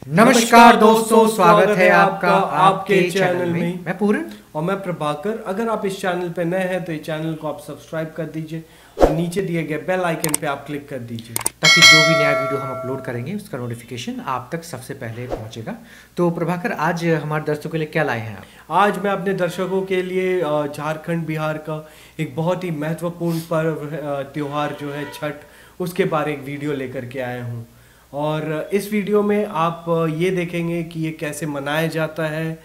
नमस्कार दोस्तों, स्वागत है आपका आपके चैनल में। मैं पूर्ण और मैं प्रभाकर। अगर आप इस चैनल पे नए हैं तो इस चैनल को आप सब्सक्राइब कर दीजिए और नीचे दिए गए बेल आइकन पे आप क्लिक कर दीजिए ताकि जो भी नया वीडियो हम अपलोड करेंगे उसका नोटिफिकेशन आप तक सबसे पहले पहुंचेगा। तो प्रभाकर, आज हमारे दर्शकों के लिए क्या लाए हैं आप? आज मैं अपने दर्शकों के लिए झारखंड बिहार का एक बहुत ही महत्वपूर्ण पर्व त्योहार जो है छठ, उसके बारे एक वीडियो लेकर के आया हूँ। और इस वीडियो में आप ये देखेंगे कि ये कैसे मनाया जाता है,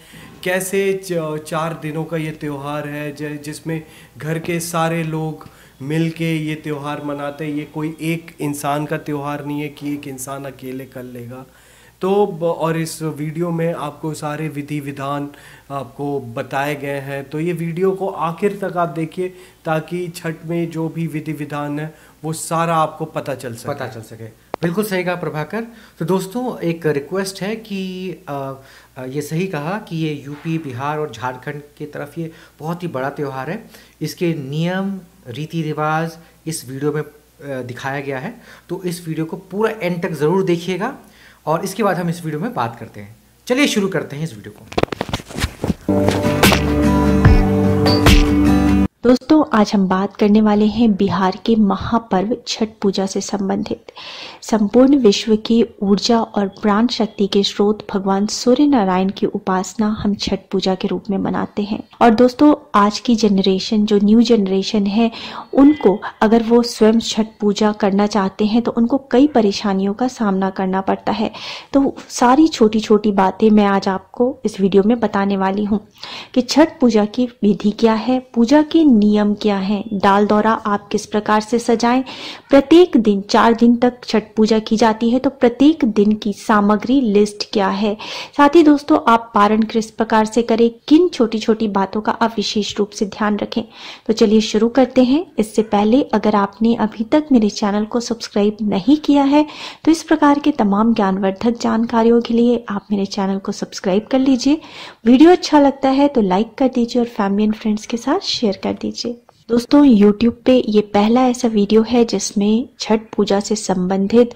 कैसे 4 दिनों का ये त्यौहार है जिसमें घर के सारे लोग मिल के ये त्यौहार मनाते हैं। ये कोई एक इंसान का त्यौहार नहीं है कि एक इंसान अकेले कर लेगा। तो और इस वीडियो में आपको सारे विधि विधान आपको बताए गए हैं। तो ये वीडियो को आखिर तक आप देखिए ताकि छठ में जो भी विधि विधान है वो सारा आपको पता चल सके। बिल्कुल सही कहा प्रभाकर। तो दोस्तों, एक रिक्वेस्ट है कि ये सही कहा कि ये यूपी, बिहार और झारखंड की तरफ ये बहुत ही बड़ा त्यौहार है। इसके नियम, रीति रिवाज इस वीडियो में दिखाया गया है। तो इस वीडियो को पूरा एंड तक ज़रूर देखिएगा और इसके बाद हम इस वीडियो में बात करते हैं। चलिए शुरू करते हैं इस वीडियो को। दोस्तों, आज हम बात करने वाले हैं बिहार के महापर्व छठ पूजा से संबंधित। संपूर्ण विश्व की ऊर्जा और प्राण शक्ति के स्रोत भगवान सूर्य नारायण की उपासना हम छठ पूजा के रूप में मनाते हैं। और दोस्तों, आज की जनरेशन, जो न्यू जनरेशन है, उनको अगर वो स्वयं छठ पूजा करना चाहते हैं तो उनको कई परेशानियों का सामना करना पड़ता है। तो सारी छोटी छोटी बातें मैं आज आपको इस वीडियो में बताने वाली हूँ कि छठ पूजा की विधि क्या है, पूजा के नियम क्या है, डाल दौरा आप किस प्रकार से सजाएं, प्रत्येक दिन 4 दिन तक छठ पूजा की जाती है तो प्रत्येक दिन की सामग्री लिस्ट क्या है, साथ ही दोस्तों आप पारण किस प्रकार से करें, किन छोटी छोटी बातों का आप विशेष रूप से ध्यान रखें। तो चलिए शुरू करते हैं। इससे पहले अगर आपने अभी तक मेरे चैनल को सब्सक्राइब नहीं किया है तो इस प्रकार के तमाम ज्ञानवर्धक जानकारियों के लिए आप मेरे चैनल को सब्सक्राइब कर लीजिए। वीडियो अच्छा लगता है तो लाइक कर दीजिए और फैमिली एंड फ्रेंड्स के साथ शेयर कर दीजिए। दोस्तों, YouTube पे ये पहला ऐसा वीडियो है जिसमें छठ पूजा से संबंधित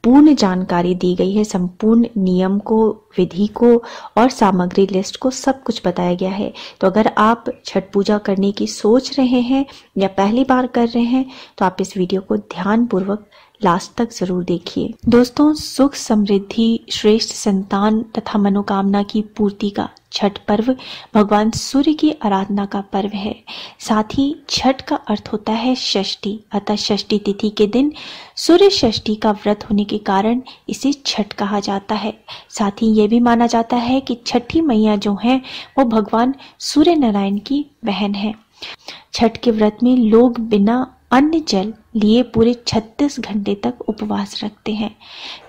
पूर्ण जानकारी दी गई है। संपूर्ण नियम को, विधि को और सामग्री लिस्ट को सब कुछ बताया गया है। तो अगर आप छठ पूजा करने की सोच रहे हैं या पहली बार कर रहे हैं तो आप इस वीडियो को ध्यान पूर्वक लास्ट तक जरूर देखिए। दोस्तों, सुख, समृद्धि, श्रेष्ठ संतान तथा मनोकामना की पूर्ति का छठ पर्व भगवान सूर्य की आराधना का पर्व है। साथ ही छठ का अर्थ होता है षष्ठी, अतः षष्ठी तिथि के दिन सूर्य षष्ठी का व्रत होने के कारण इसे छठ कहा जाता है। साथ ही ये भी माना जाता है कि छठी मैया जो है वो भगवान सूर्य नारायण की बहन है। छठ के व्रत में लोग बिना अन्न जल लिए पूरे 36 घंटे तक उपवास रखते हैं।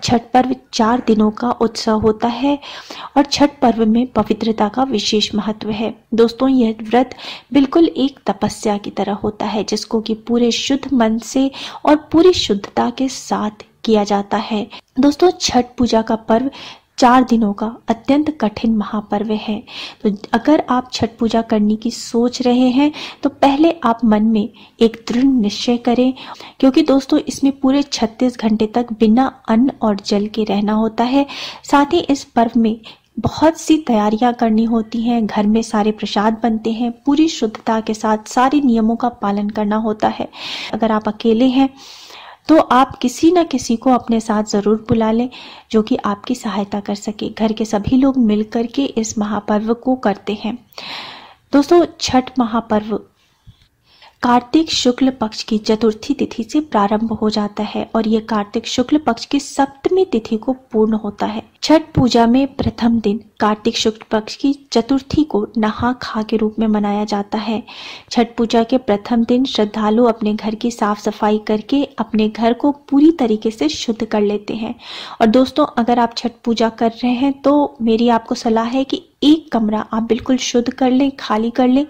छठ पर्व 4 दिनों का उत्सव होता है और छठ पर्व में पवित्रता का विशेष महत्व है। दोस्तों, यह व्रत बिल्कुल एक तपस्या की तरह होता है जिसको कि पूरे शुद्ध मन से और पूरी शुद्धता के साथ किया जाता है। दोस्तों, छठ पूजा का पर्व 4 दिनों का अत्यंत कठिन महापर्व है। तो अगर आप छठ पूजा करने की सोच रहे हैं तो पहले आप मन में एक दृढ़ निश्चय करें, क्योंकि दोस्तों इसमें पूरे 36 घंटे तक बिना अन्न और जल के रहना होता है। साथ ही इस पर्व में बहुत सी तैयारियां करनी होती हैं, घर में सारे प्रसाद बनते हैं, पूरी शुद्धता के साथ सारे नियमों का पालन करना होता है। अगर आप अकेले हैं तो आप किसी न किसी को अपने साथ जरूर बुला लें जो कि आपकी सहायता कर सके। घर के सभी लोग मिलकर के इस महापर्व को करते हैं। दोस्तों, छठ महापर्व कार्तिक शुक्ल पक्ष की चतुर्थी तिथि से प्रारंभ हो जाता है और यह कार्तिक शुक्ल पक्ष की सप्तमी तिथि को पूर्ण होता है। छठ पूजा में प्रथम दिन कार्तिक शुक्ल पक्ष की चतुर्थी को नहा खा के रूप में मनाया जाता है। छठ पूजा के प्रथम दिन श्रद्धालु अपने घर की साफ सफाई करके अपने घर को पूरी तरीके से शुद्ध कर लेते हैं। और दोस्तों, अगर आप छठ पूजा कर रहे हैं तो मेरी आपको सलाह है कि एक कमरा आप बिल्कुल शुद्ध कर लें, खाली कर लें,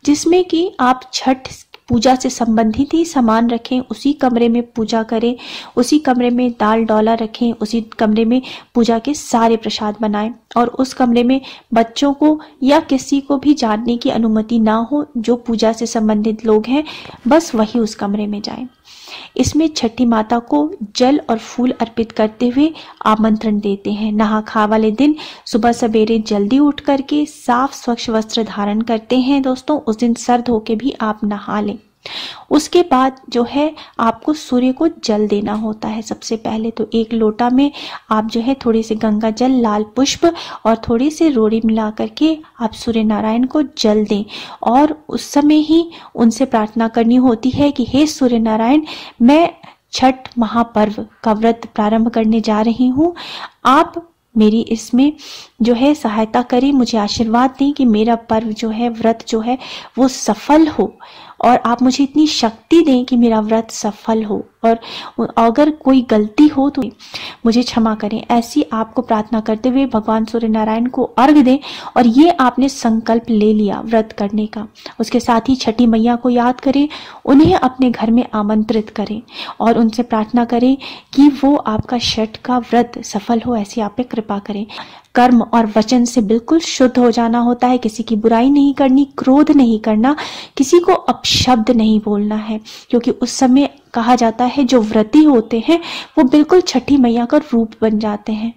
जिसमें कि आप छठ पूजा से संबंधित ही सामान रखें, उसी कमरे में पूजा करें, उसी कमरे में दाल डौला रखें, उसी कमरे में पूजा के सारे प्रसाद बनाएं और उस कमरे में बच्चों को या किसी को भी जानने की अनुमति ना हो। जो पूजा से संबंधित लोग हैं बस वही उस कमरे में जाएं। इसमें छठी माता को जल और फूल अर्पित करते हुए आमंत्रण देते हैं। नहा खा वाले दिन सुबह सवेरे जल्दी उठ करके साफ स्वच्छ वस्त्र धारण करते हैं। दोस्तों उस दिन सर धो के भी आप नहा लें। उसके बाद जो है आपको सूर्य को जल देना होता है। सबसे पहले तो एक लोटा में आप जो है थोड़ी सी गंगा जल, लाल पुष्प और थोड़ी सी रोड़ी मिला करके आप सूर्य नारायण को जल दें और उस समय ही उनसे प्रार्थना करनी होती है कि हे सूर्य नारायण, मैं छठ महापर्व का व्रत प्रारंभ करने जा रही हूँ, आप मेरी इसमें जो है सहायता करें, मुझे आशीर्वाद दें कि मेरा पर्व जो है, व्रत जो है वो सफल हो और आप मुझे इतनी शक्ति दें कि मेरा व्रत सफल हो और अगर कोई गलती हो तो मुझे क्षमा करें। ऐसी आपको प्रार्थना करते हुए भगवान सूर्य नारायण को अर्घ्य दें और ये आपने संकल्प ले लिया व्रत करने का। उसके साथ ही छठी मैया को याद करें, उन्हें अपने घर में आमंत्रित करें और उनसे प्रार्थना करें कि वो आपका छठ का व्रत सफल हो, ऐसी आप पे कृपा करें। कर्म और वचन से बिल्कुल शुद्ध हो जाना होता है, किसी की बुराई नहीं करनी, क्रोध नहीं करना, किसी को अपशब्द नहीं बोलना है, क्योंकि उस समय कहा जाता है जो व्रती होते हैं वो बिल्कुल छठी मैया का रूप बन जाते हैं।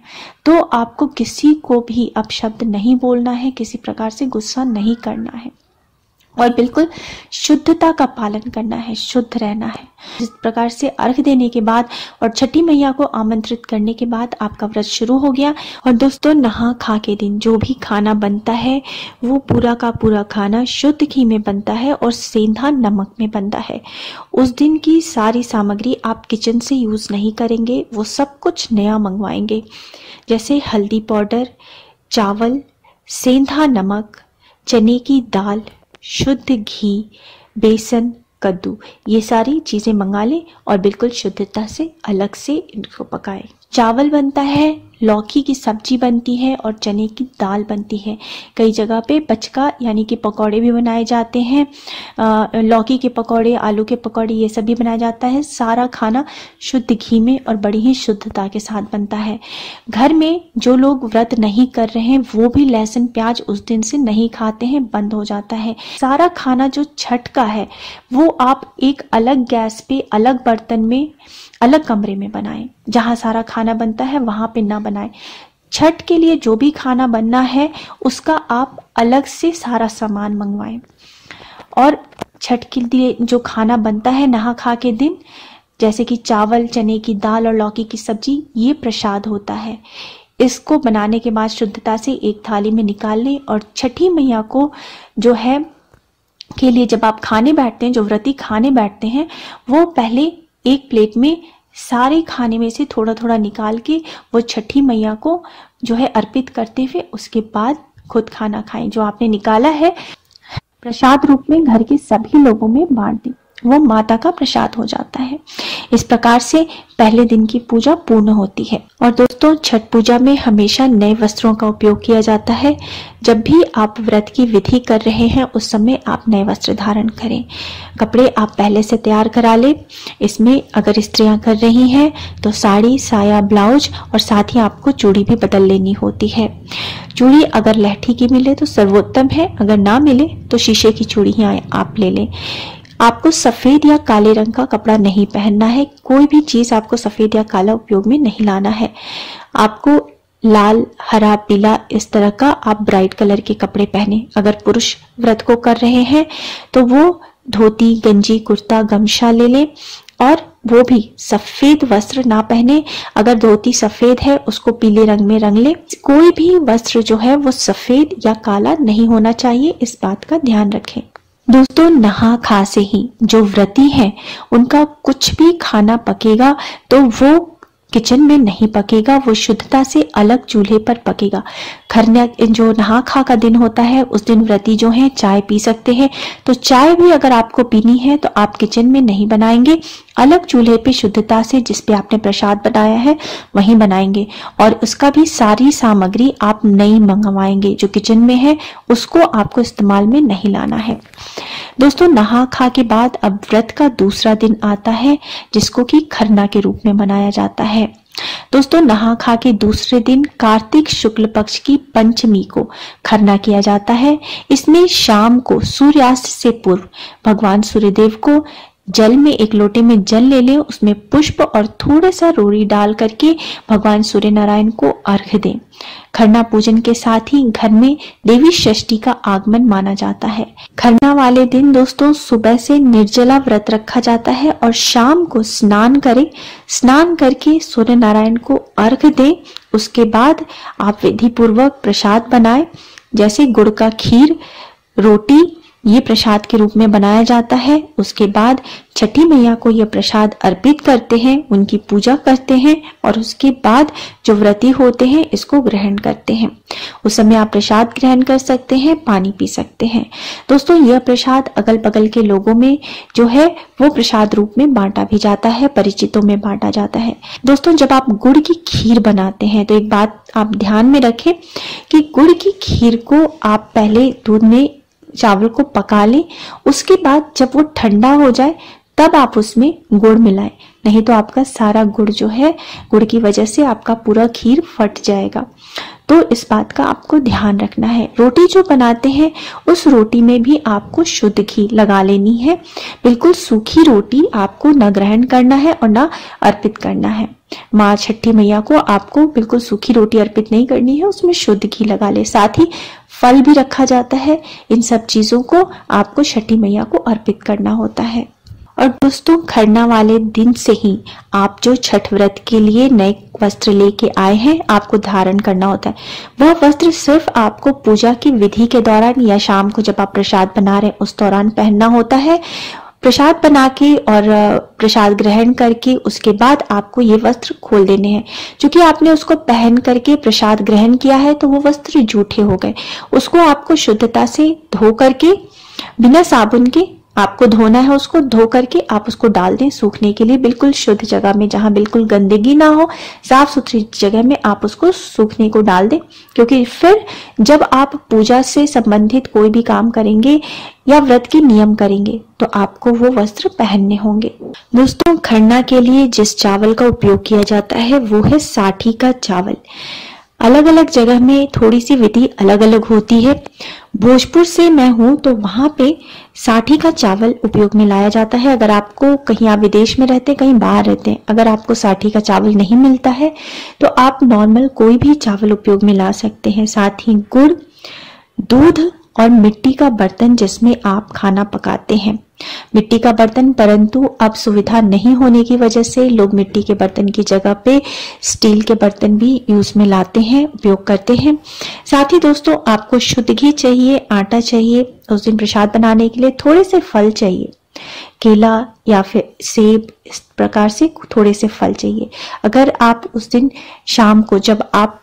तो आपको किसी को भी अपशब्द नहीं बोलना है, किसी प्रकार से गुस्सा नहीं करना है और बिल्कुल शुद्धता का पालन करना है, शुद्ध रहना है। इस प्रकार से अर्घ देने के बाद और छठी मैया को आमंत्रित करने के बाद आपका व्रत शुरू हो गया। और दोस्तों नहा खा के दिन जो भी खाना बनता है वो पूरा का पूरा खाना शुद्ध घी में बनता है और सेंधा नमक में बनता है। उस दिन की सारी सामग्री आप किचन से यूज नहीं करेंगे, वो सब कुछ नया मंगवाएंगे, जैसे हल्दी पाउडर, चावल, सेंधा नमक, चने की दाल, शुद्ध घी, बेसन, कद्दू, ये सारी चीजें मंगा लें और बिल्कुल शुद्धता से अलग से इनको पकाएं। चावल बनता है, लौकी की सब्जी बनती है और चने की दाल बनती है। कई जगह पे पचका यानी कि पकौड़े भी बनाए जाते हैं, लौकी के पकौड़े, आलू के पकौड़े, ये सब भी बनाया जाता है। सारा खाना शुद्ध घी में और बड़ी ही शुद्धता के साथ बनता है। घर में जो लोग व्रत नहीं कर रहे हैं वो भी लहसुन प्याज उस दिन से नहीं खाते हैं, बंद हो जाता है। सारा खाना जो छठ का है वो आप एक अलग गैस पे, अलग बर्तन में, अलग कमरे में बनाएं। जहां सारा खाना बनता है वहां पे ना बनाएं। छठ के लिए जो भी खाना बनना है उसका आप अलग से सारा सामान मंगवाएं। और छठ के लिए जो खाना बनता है नहा खा के दिन, जैसे कि चावल, चने की दाल और लौकी की सब्जी, ये प्रसाद होता है। इसको बनाने के बाद शुद्धता से एक थाली में निकाल लें और छठी मैया को जो है के लिए जब आप खाने बैठते हैं, जो व्रती खाने बैठते हैं, वो पहले एक प्लेट में सारे खाने में से थोड़ा थोड़ा निकाल के वो छठी मैया को जो है अर्पित करते हुए उसके बाद खुद खाना खाएं। जो आपने निकाला है प्रसाद रूप में घर के सभी लोगों में बांट दें, वो माता का प्रसाद हो जाता है। इस प्रकार से पहले दिन की पूजा पूर्ण होती है। और दोस्तों छठ पूजा में हमेशा नए वस्त्रों का उपयोग किया जाता है। जब भी आप व्रत की विधि कर रहे हैं उस समय आप नए वस्त्र धारण करें। कपड़े आप पहले से तैयार करा ले। इसमें अगर स्त्रियां कर रही हैं तो साड़ी, साया, ब्लाउज और साथ ही आपको चूड़ी भी बदल लेनी होती है। चूड़ी अगर लहठी की मिले तो सर्वोत्तम है, अगर ना मिले तो शीशे की चूड़ी ही आप ले लें। आपको सफेद या काले रंग का कपड़ा नहीं पहनना है। कोई भी चीज आपको सफेद या काला उपयोग में नहीं लाना है। आपको लाल, हरा, पीला इस तरह का आप ब्राइट कलर के कपड़े पहने। अगर पुरुष व्रत को कर रहे हैं तो वो धोती, गंजी, कुर्ता, गमछा ले लें और वो भी सफेद वस्त्र ना पहने। अगर धोती सफेद है उसको पीले रंग में रंग ले। कोई भी वस्त्र जो है वो सफेद या काला नहीं होना चाहिए, इस बात का ध्यान रखें। दोस्तों नहा खा से ही जो व्रती हैं उनका कुछ भी खाना पकेगा तो वो किचन में नहीं पकेगा, वो शुद्धता से अलग चूल्हे पर पकेगा। खरना जो नहा खा का दिन होता है उस दिन व्रती जो हैं चाय पी सकते हैं, तो चाय भी अगर आपको पीनी है तो आप किचन में नहीं बनाएंगे, अलग चूल्हे पे शुद्धता से जिस पे आपने प्रसाद बनाया है वहीं बनाएंगे। और उसका भी सारी सामग्री आप नई मंगवाएंगे, जो किचन में है उसको आपको इस्तेमाल में नहीं लाना है। दोस्तों नहा खा के बाद अब व्रत का दूसरा दिन आता है जिसको कि खरना के रूप में मनाया जाता है। दोस्तों नहा खा के दूसरे दिन कार्तिक शुक्ल पक्ष की पंचमी को खरना किया जाता है। इसमें शाम को सूर्यास्त से पूर्व भगवान सूर्यदेव को जल में, एक लोटे में जल ले लें, उसमें पुष्प और थोड़ा सा रोड़ी डाल करके भगवान सूर्य नारायण को अर्घ दें। खरना पूजन के साथ ही घर में देवी षष्ठी का आगमन माना जाता है। खरना वाले दिन दोस्तों सुबह से निर्जला व्रत रखा जाता है और शाम को स्नान करें। स्नान करके सूर्य नारायण को अर्घ दें। उसके बाद आप विधि पूर्वक प्रसाद बनाएं, जैसे गुड़ का खीर, रोटी, ये प्रसाद के रूप में बनाया जाता है। उसके बाद छठी मैया को यह प्रसाद अर्पित करते हैं, उनकी पूजा करते हैं और उसके बाद जो व्रती होते हैं इसको ग्रहण करते हैं। उस समय आप प्रसाद ग्रहण कर सकते हैं, पानी पी सकते हैं। दोस्तों यह प्रसाद अगल बगल के लोगों में जो है वो प्रसाद रूप में बांटा भी जाता है, परिचितों में बांटा जाता है। दोस्तों जब आप गुड़ की खीर बनाते हैं तो एक बात आप ध्यान में रखें कि गुड़ की खीर को आप पहले दूध में चावल को पका लें, उसके बाद जब वो ठंडा हो जाए तब आप उसमें गुड़ मिलाएं, नहीं तो आपका सारा गुड़ जो है, गुड़ की वजह से आपका पूरा खीर फट जाएगा। तो इस बात का आपको ध्यान रखना है। रोटी जो बनाते हैं उस रोटी में भी आपको शुद्ध घी लगा लेनी है। बिल्कुल सूखी रोटी आपको न ग्रहण करना है और न अर्पित करना है। माँ छठी मैया को आपको बिल्कुल सूखी रोटी अर्पित नहीं करनी है, उसमें शुद्ध घी लगा ले। साथ ही फल भी रखा जाता है। इन सब चीजों को आपको छठी मैया को अर्पित करना होता है। और दोस्तों खरना वाले दिन से ही आप जो छठ व्रत के लिए नए वस्त्र लेके आए हैं आपको धारण करना होता है। वह वस्त्र सिर्फ आपको पूजा की विधि के दौरान या शाम को जब आप प्रसाद बना रहे हैं उस दौरान पहनना होता है। प्रसाद बना के और प्रसाद ग्रहण करके उसके बाद आपको ये वस्त्र खोल देने हैं। क्योंकि आपने उसको पहन करके प्रसाद ग्रहण किया है तो वो वस्त्र जूठे हो गए। उसको आपको शुद्धता से धो करके, बिना साबुन के आपको धोना है। उसको धो करके आप उसको डाल दें सूखने के लिए, बिल्कुल शुद्ध जगह में जहां बिल्कुल गंदगी ना हो, साफ सुथरी जगह में आप उसको सूखने को डाल दें। क्योंकि फिर जब आप पूजा से संबंधित कोई भी काम करेंगे या व्रत के नियम करेंगे तो आपको वो वस्त्र पहनने होंगे। दोस्तों खरना के लिए जिस चावल का उपयोग किया जाता है वो है साठी का चावल। अलग अलग जगह में थोड़ी सी विधि अलग अलग होती है। भोजपुर से मैं हूं तो वहां पे साठी का चावल उपयोग में लाया जाता है। अगर आपको कहीं, आप विदेश में रहते हैं, कहीं बाहर रहते हैं, अगर आपको साठी का चावल नहीं मिलता है तो आप नॉर्मल कोई भी चावल उपयोग में ला सकते हैं। साथ ही गुड़, दूध और मिट्टी का बर्तन जिसमें आप खाना पकाते हैं। मिट्टी का बर्तन, परंतु अब सुविधा नहीं होने की वजह से लोग मिट्टी के बर्तन की जगह पे स्टील के बर्तन भी यूज में लाते हैं, उपयोग करते हैं। साथ ही दोस्तों आपको शुद्ध घी चाहिए, आटा चाहिए, उस दिन प्रसाद बनाने के लिए थोड़े से फल चाहिए, केला या फिर सेब, इस प्रकार से थोड़े से फल चाहिए। अगर आप उस दिन शाम को जब आप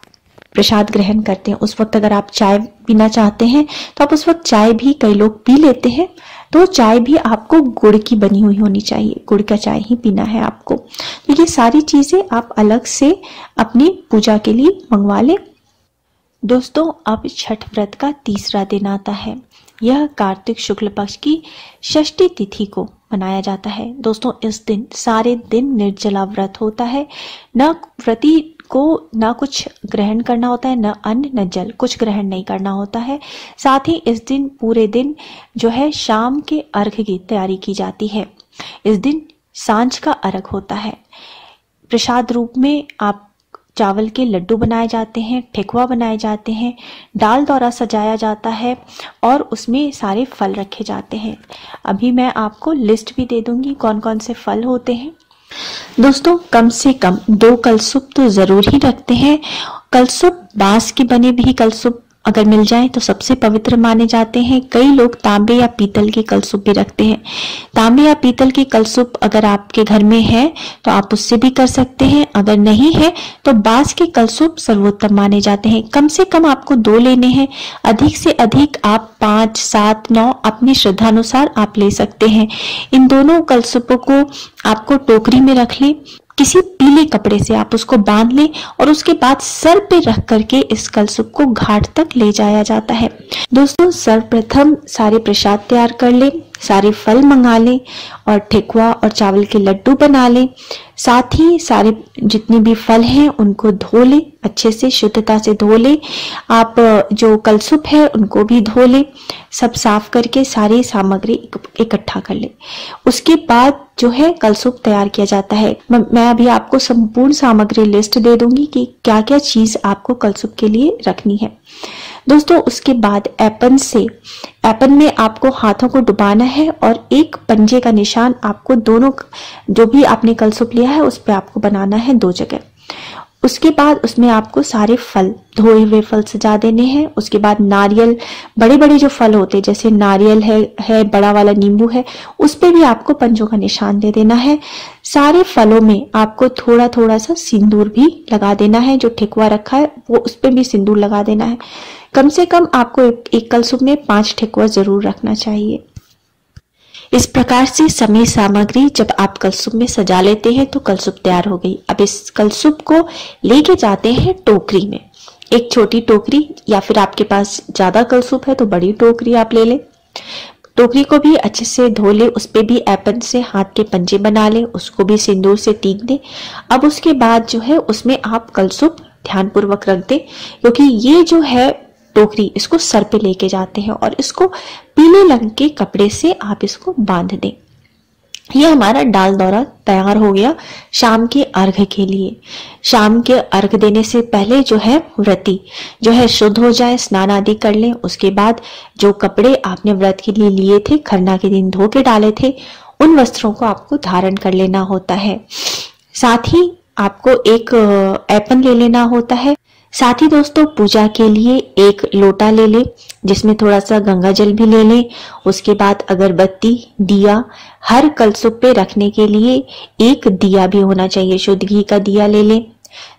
प्रसाद ग्रहण करते हैं उस वक्त अगर आप चाय पीना चाहते हैं तो आप उस वक्त चाय भी कई लोग पी लेते हैं, तो चाय भी आपको गुड़ की बनी हुई होनी चाहिए, गुड़ का चाय ही पीना है आपको। तो ये सारी चीजें आप अलग से अपनी पूजा के लिए मंगवा लें। दोस्तों अब छठ व्रत का तीसरा दिन आता है। यह कार्तिक शुक्ल पक्ष की षष्ठी तिथि को मनाया जाता है। दोस्तों इस दिन सारे दिन निर्जला व्रत होता है। न व्रती को ना कुछ ग्रहण करना होता है, न अन्न न जल, कुछ ग्रहण नहीं करना होता है। साथ ही इस दिन पूरे दिन जो है शाम के अर्घ की तैयारी की जाती है। इस दिन सांझ का अर्घ होता है। प्रसाद रूप में आप चावल के लड्डू बनाए जाते हैं, ठेकुआ बनाए जाते हैं, डाल दौरा सजाया जाता है और उसमें सारे फल रखे जाते हैं। अभी मैं आपको लिस्ट भी दे दूंगी कौन कौन से फल होते हैं। दोस्तों कम से कम 2 कलसुप तो जरूर ही रखते हैं। कलसुप बांस के बने भी कलसुप अगर मिल जाए तो सबसे पवित्र माने जाते हैं। कई लोग तांबे या पीतल के कलसुप भी रखते हैं। तांबे या पीतल के कलसुप अगर आपके घर में है तो आप उससे भी कर सकते हैं, अगर नहीं है तो बांस के कलसुप सर्वोत्तम माने जाते हैं। कम से कम आपको 2 लेने हैं, अधिक से अधिक आप 5, 7, 9 अपनी श्रद्धा अनुसार आप ले सकते हैं। इन दोनों कलसुपों को आपको टोकरी में रख लें, किसी पीले कपड़े से आप उसको बांध लें और उसके बाद सर पे रख करके इस कलसुप को घाट तक ले जाया जाता है। दोस्तों सर्वप्रथम सारे प्रसाद तैयार कर लें। सारे फल मंगा लें और ठेकुआ और चावल के लड्डू बना लें। साथ ही सारे जितने भी फल हैं उनको धो लें, अच्छे से शुद्धता से धो लें। आप जो कलसुप है उनको भी धो लें, सब साफ करके सारी सामग्री इकट्ठा कर लें। उसके बाद जो है कलसुप तैयार किया जाता है। मैं अभी आपको संपूर्ण सामग्री लिस्ट दे दूंगी कि क्या क्या चीज आपको कलसुप के लिए रखनी है। दोस्तों उसके बाद ऐपन में आपको हाथों को डुबाना है और एक पंजे का निशान आपको दोनों जो भी आपने कलसुप लिया है उस पे आपको बनाना है 2 जगह। उसके बाद उसमें आपको सारे फल, धोए हुए फल सजा देने हैं। उसके बाद नारियल, बड़े बड़े जो फल होते हैं जैसे नारियल है बड़ा वाला नींबू है, उस पे भी आपको पंजों का निशान दे देना है। सारे फलों में आपको थोड़ा थोड़ा सा सिंदूर भी लगा देना है। जो ठेकुआ रखा है वो उस पे भी सिंदूर लगा देना है। कम से कम आपको एक कलसुप में 5 ठेकुआ जरूर रखना चाहिए। इस प्रकार से सभी सामग्री जब आप कलसुप में सजा लेते हैं तो कलसुप तैयार हो गई। अब इस कलसुप को लेके जाते हैं टोकरी में। एक छोटी टोकरी या फिर आपके पास ज्यादा कलसुप है तो बड़ी टोकरी आप ले लें। टोकरी को भी अच्छे से धो ले, उस पे भी ऐपन से हाथ के पंजे बना ले, उसको भी सिंदूर से टीक दे। अब उसके बाद जो है उसमें आप कलसुप ध्यानपूर्वक रख दे, क्योंकि ये जो है टोकरी इसको सर पे लेके जाते हैं और इसको पीले रंग के कपड़े से आप इसको बांध दें। ये हमारा डाल दौरा तैयार हो गया शाम के अर्घ के लिए। शाम के अर्घ देने से पहले जो है व्रती जो है शुद्ध हो जाए, स्नान आदि कर लें। उसके बाद जो कपड़े आपने व्रत के लिए लिए थे, खरना के दिन धो के डाले थे, उन वस्त्रों को आपको धारण कर लेना होता है। साथ ही आपको एक ऐपन ले लेना होता है। साथ ही दोस्तों पूजा के लिए एक लोटा ले ले, जिसमें थोड़ा सा गंगा जल भी ले लें। उसके बाद अगरबत्ती, दिया, हर कलसुप पे रखने के लिए एक दिया भी होना चाहिए, शुद्ध घी का दिया ले लें।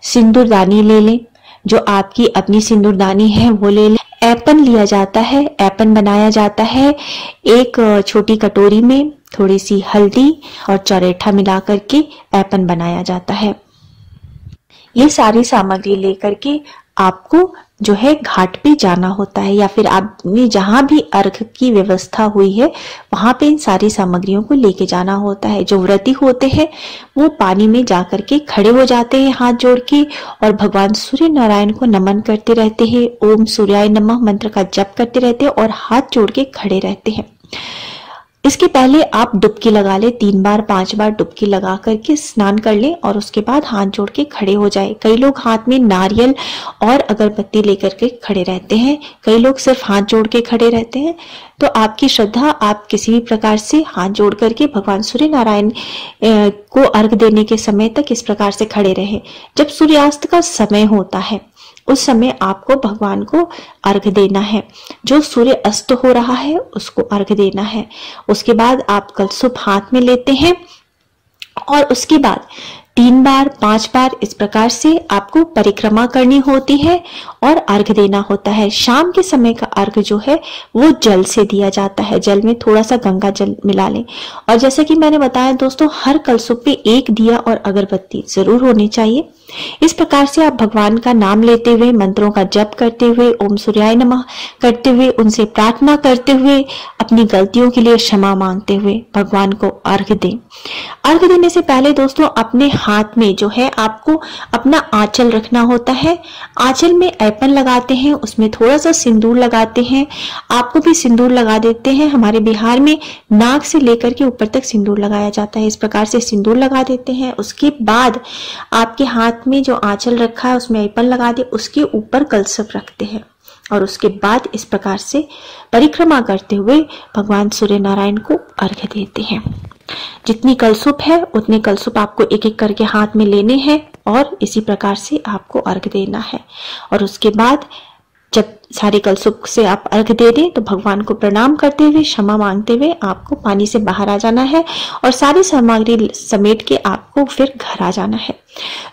सिंदूरदानी ले लें, जो आपकी अपनी सिंदूरदानी है वो ले लें। ऐपन लिया जाता है, ऐपन बनाया जाता है एक छोटी कटोरी में थोड़ी सी हल्दी और चौरेठा मिला करके ऐपन बनाया जाता है। ये सारी सामग्री लेकर के आपको जो है घाट पे जाना होता है, या फिर आपने जहां भी अर्घ की व्यवस्था हुई है वहां पे इन सारी सामग्रियों को लेके जाना होता है। जो व्रती होते हैं वो पानी में जाकर के खड़े हो जाते हैं हाथ जोड़ के और भगवान सूर्य नारायण को नमन करते रहते हैं। ओम सूर्याय नमः मंत्र का जप करते रहते हैं और हाथ जोड़ के खड़े रहते हैं। इसके पहले आप डुबकी लगा ले, 3 बार 5 बार डुबकी लगा करके स्नान कर ले और उसके बाद हाथ जोड़ के खड़े हो जाए। कई लोग हाथ में नारियल और अगरबत्ती लेकर के खड़े रहते हैं, कई लोग सिर्फ हाथ जोड़ के खड़े रहते हैं। तो आपकी श्रद्धा, आप किसी भी प्रकार से हाथ जोड़ करके भगवान सूर्य नारायण को अर्घ देने के समय तक इस प्रकार से खड़े रहे। जब सूर्यास्त का समय होता है उस समय आपको भगवान को अर्घ देना है। जो सूर्य अस्त हो रहा है उसको अर्घ देना है। उसके बाद आप कलसुप हाथ में लेते हैं और उसके बाद 3 बार 5 बार इस प्रकार से आपको परिक्रमा करनी होती है और अर्घ देना होता है। शाम के समय का अर्घ जो है वो जल से दिया जाता है, जल में थोड़ा सा गंगा जल मिला लें। और जैसे कि मैंने बताया दोस्तों, हर कलसुप पे एक दिया और अगरबत्ती जरूर होनी चाहिए। इस प्रकार से आप भगवान का नाम लेते हुए, मंत्रों का जप करते हुए, ओम सूर्याय नमः करते हुए, उनसे प्रार्थना करते हुए, अपनी गलतियों के लिए क्षमा मांगते हुए भगवान को अर्घ दें। अर्घ देने से पहले दोस्तों अपने हाथ में जो है आपको अपना आंचल रखना होता है। आंचल में ऐपन लगाते हैं, उसमें थोड़ा सा सिंदूर लगाते हैं। आपको भी सिंदूर लगा देते हैं। हमारे बिहार में नाक से लेकर के ऊपर तक सिंदूर लगाया जाता है। इस प्रकार से सिंदूर लगा देते हैं। उसके बाद आपके हाथ में जो आंचल रखा है उसमें ऐपन लगा दे, उसके ऊपर कलसुप रखते हैं और उसके बाद इस प्रकार से परिक्रमा करते हुए भगवान सूर्य नारायण को अर्घ देते हैं। जितनी कलसुप है उतने कलसुप आपको एक एक करके हाथ में लेने हैं और इसी प्रकार से आपको अर्घ देना है। और उसके बाद जब सारे कलसुप से आप अर्घ दे दें तो भगवान को प्रणाम करते हुए, क्षमा मांगते हुए आपको पानी से बाहर आ जाना है और सारी सामग्री समेट के आपको फिर घर आ जाना है।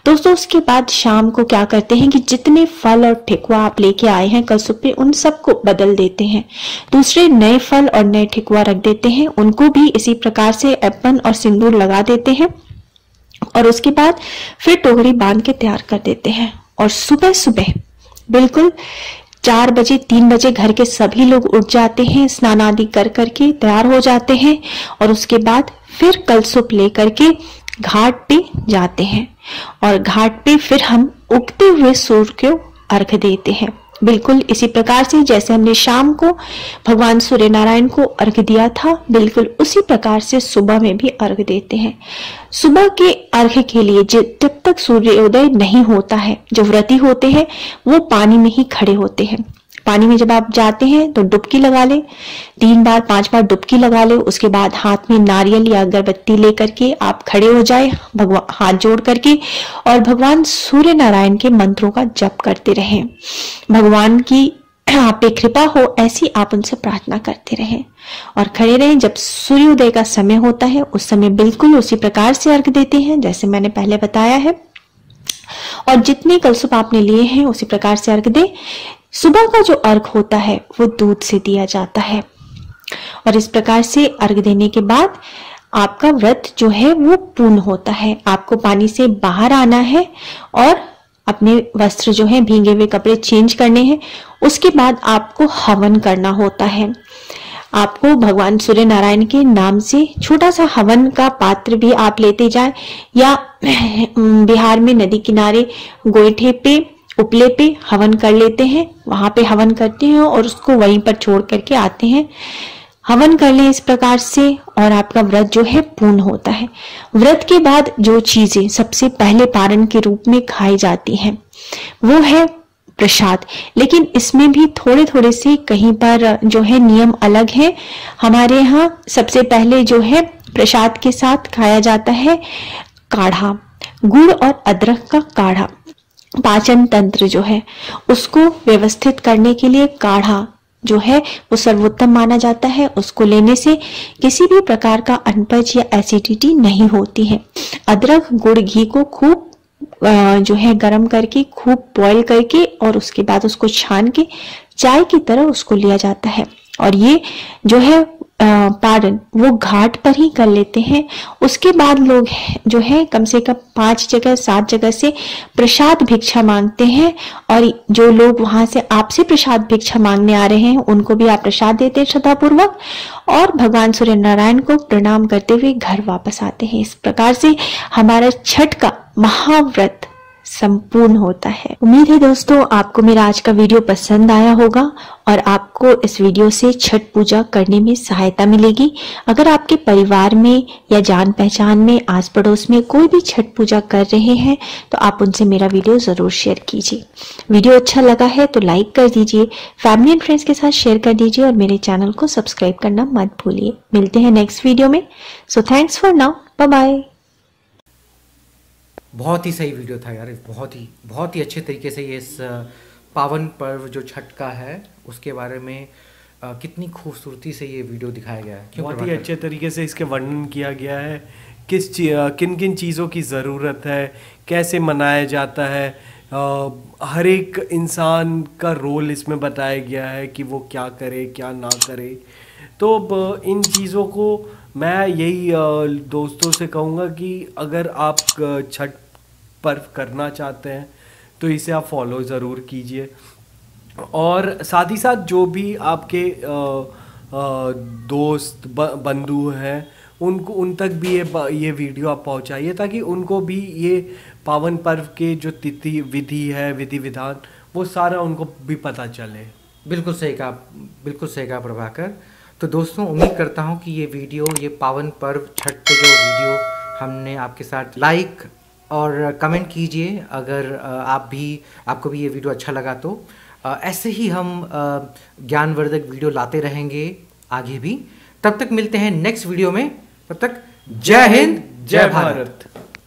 दोस्तों उसके बाद शाम को क्या करते हैं कि जितने फल और ठेकुआ आप लेके आए हैं कलसुप पे उन सबको बदल देते हैं, दूसरे नए फल और नए ठेकुआ रख देते हैं। उनको भी इसी प्रकार से ऐपन और सिंदूर लगा देते हैं और उसके बाद फिर टोकरी बांध के तैयार कर देते हैं। और सुबह सुबह बिल्कुल 4 बजे 3 बजे घर के सभी लोग उठ जाते हैं, स्नान आदि कर करके तैयार हो जाते हैं और उसके बाद फिर कलशुप लेकर के घाट पे जाते हैं और घाट पे फिर हम उगते हुए सूर्य को अर्घ देते हैं। बिल्कुल इसी प्रकार से जैसे हमने शाम को भगवान सूर्य नारायण को अर्घ दिया था, बिल्कुल उसी प्रकार से सुबह में भी अर्घ देते हैं। सुबह के अर्घ के लिए जब तक सूर्योदय नहीं होता है, जो व्रती होते हैं वो पानी में ही खड़े होते हैं। पानी में जब आप जाते हैं तो डुबकी लगा ले, 3 बार 5 बार डुबकी लगा ले। उसके बाद हाथ में नारियल या अगरबत्ती लेकर के आप खड़े हो जाए, भगवान हाथ जोड़ करके, और भगवान सूर्य नारायण के मंत्रों का जप करते रहें। भगवान की आप पे कृपा हो ऐसी आप उनसे प्रार्थना करते रहें और खड़े रहें। जब सूर्योदय का समय होता है उस समय बिल्कुल उसी प्रकार से अर्घ देते हैं जैसे मैंने पहले बताया है, और जितने कलशुप आपने लिए हैं उसी प्रकार से अर्घ दे। सुबह का जो अर्घ होता है वो दूध से दिया जाता है और इस प्रकार से अर्घ देने के बाद आपका व्रत जो है वो पूर्ण होता है। आपको पानी से बाहर आना है और अपने वस्त्र जो है भीगे हुए कपड़े चेंज करने हैं। उसके बाद आपको हवन करना होता है। आपको भगवान सूर्य नारायण के नाम से छोटा सा हवन का पात्र भी आप लेते जाएं, या बिहार में नदी किनारे गोईठे पे उपले पे हवन कर लेते हैं, वहां पे हवन करते हैं और उसको वहीं पर छोड़ करके आते हैं। हवन कर ले इस प्रकार से और आपका व्रत जो है पूर्ण होता है। व्रत के बाद जो चीजें सबसे पहले पारण के रूप में खाई जाती हैं वो है प्रसाद, लेकिन इसमें भी थोड़े थोड़े से कहीं पर जो है नियम अलग है। हमारे यहाँ सबसे पहले जो है प्रसाद के साथ खाया जाता है काढ़ा, गुड़ और अदरक का काढ़ा। पाचन तंत्र जो है उसको व्यवस्थित करने के लिए काढ़ा जो है वो सर्वोत्तम माना जाता है। उसको लेने से किसी भी प्रकार का अनपच या एसिडिटी नहीं होती है। अदरक गुड़ घी को खूब जो है गरम करके खूब बॉईल करके और उसके बाद उसको छान के चाय की तरह उसको लिया जाता है और ये जो है पारण वो घाट पर ही कर लेते हैं। उसके बाद लोग जो है कम से कम 5 जगह 7 जगह से प्रसाद भिक्षा मांगते हैं और जो लोग वहां से आपसे प्रसाद भिक्षा मांगने आ रहे हैं उनको भी आप प्रसाद देते हैं श्रद्धापूर्वक और भगवान सूर्य नारायण को प्रणाम करते हुए घर वापस आते हैं। इस प्रकार से हमारा छठ का महाव्रत संपूर्ण होता है। उम्मीद है दोस्तों आपको मेरा आज का वीडियो पसंद आया होगा और आपको इस वीडियो से छठ पूजा करने में सहायता मिलेगी। अगर आपके परिवार में या जान पहचान में आस पड़ोस में कोई भी छठ पूजा कर रहे हैं तो आप उनसे मेरा वीडियो जरूर शेयर कीजिए। वीडियो अच्छा लगा है तो लाइक कर दीजिए, फैमिली एंड फ्रेंड्स के साथ शेयर कर दीजिए और मेरे चैनल को सब्सक्राइब करना मत भूलिए। मिलते हैं नेक्स्ट वीडियो में। So thanks for now, bye bye. बहुत ही सही वीडियो था यार, बहुत ही अच्छे तरीके से ये इस पावन पर्व जो छठ का है उसके बारे में कितनी खूबसूरती से ये वीडियो दिखाया गया है। बहुत ही अच्छे तरीके से इसके वर्णन किया गया है, किन किन चीज़ों की ज़रूरत है, कैसे मनाया जाता है, हर एक इंसान का रोल इसमें बताया गया है कि वो क्या करे क्या ना करे। तो इन चीज़ों को मैं यही दोस्तों से कहूँगा कि अगर आप छठ पर्व करना चाहते हैं तो इसे आप फॉलो ज़रूर कीजिए और साथ ही साथ जो भी आपके दोस्त बंधु हैं उन तक भी ये वीडियो आप पहुंचाइए ताकि उनको भी ये पावन पर्व के जो तिथि विधि है विधि विधान वो सारा उनको भी पता चले। बिल्कुल सही कहा प्रभाकर। तो दोस्तों उम्मीद करता हूँ कि ये वीडियो, ये पावन पर्व छठ पे जो वीडियो हमने आपके साथ लाइक और कमेंट कीजिए अगर आपको भी ये वीडियो अच्छा लगा तो ऐसे ही हम ज्ञानवर्धक वीडियो लाते रहेंगे आगे भी। तब तक मिलते हैं नेक्स्ट वीडियो में, तब तक जय हिंद जय भारत।